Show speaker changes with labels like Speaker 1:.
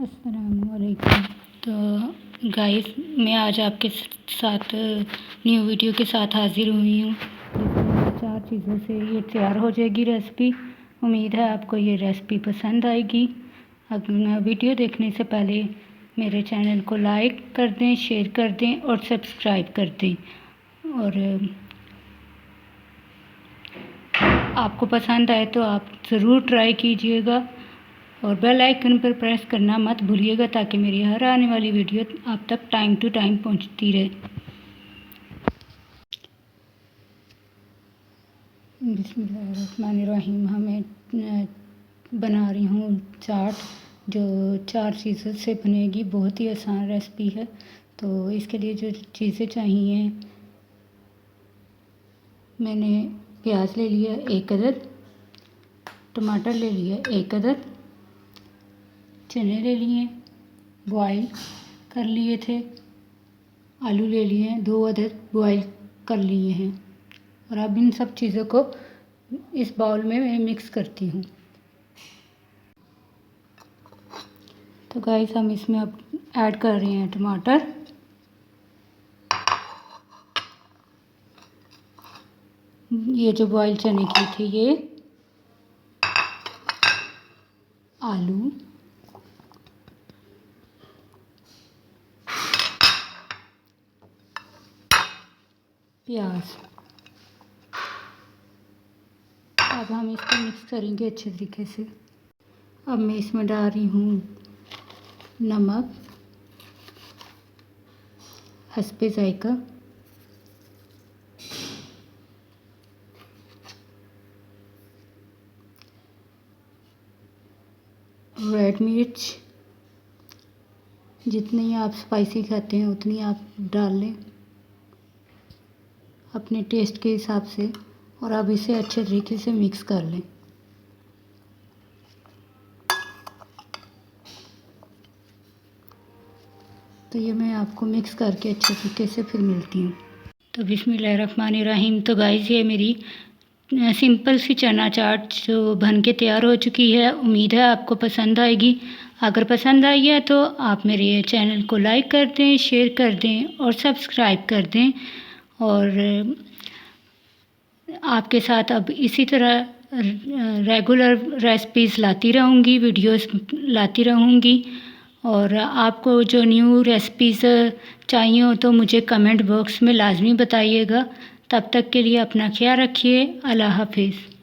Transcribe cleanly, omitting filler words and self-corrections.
Speaker 1: अस्सलामुअलैकुम। तो गाइस, मैं आज आपके साथ न्यू वीडियो के साथ हाज़िर हुई हूँ, जिसमें 4 चीज़ों से ये तैयार हो जाएगी रेसिपी। उम्मीद है आपको ये रेसिपी पसंद आएगी। अगर वीडियो देखने से पहले मेरे चैनल को लाइक कर दें, शेयर कर दें और सब्सक्राइब कर दें। और आपको पसंद आए तो आप ज़रूर ट्राई कीजिएगा और बेल आइकन पर प्रेस करना मत भूलिएगा, ताकि मेरी हर आने वाली वीडियो आप तक टाइम टू टाइम पहुंचती रहे। बिस्मिल्लाहिर्रहमानिर्रहीम। हमें बना रही हूँ चाट, जो 4 चीज़ों से बनेगी। बहुत ही आसान रेसिपी है। तो इसके लिए जो चीज़ें चाहिए, मैंने प्याज ले लिया 1 अदद, टमाटर ले लिया 1 अदद, चने ले लिए बॉयल कर लिए थे, आलू ले लिए हैं 2 अदद बॉयल कर लिए हैं। और अब इन सब चीज़ों को इस बाउल में मैं मिक्स करती हूँ। तो गाइस, हम इसमें अब ऐड कर रहे हैं टमाटर, ये जो बॉयल चने की थी, ये आलू, प्याज। अब हम इसको मिक्स करेंगे अच्छे तरीके से। अब मैं इसमें डाल रही हूँ नमक हस्बे ज़ायका, रेड मिर्च, जितनी आप स्पाइसी खाते हैं उतनी आप डाल लें अपने टेस्ट के हिसाब से। और अब इसे अच्छे तरीके से मिक्स कर लें। तो ये मैं आपको मिक्स करके अच्छे तरीके से फिर मिलती हूँ। तो बिस्मिल्लाहिर्रहमानिर्रहीम। तो गाइस, ये मेरी सिंपल सी चना चाट जो बन के तैयार हो चुकी है। उम्मीद है आपको पसंद आएगी। अगर पसंद आई है तो आप मेरे चैनल को लाइक कर दें, शेयर कर दें और सब्सक्राइब कर दें। और आपके साथ अब इसी तरह रेगुलर रेसिपीज़ लाती रहूँगी, वीडियोस लाती रहूँगी। और आपको जो न्यू रेसिपीज़ चाहिए हो तो मुझे कमेंट बॉक्स में लाजमी बताइएगा। तब तक के लिए अपना ख्याल रखिए। अल्लाह हाफिज़।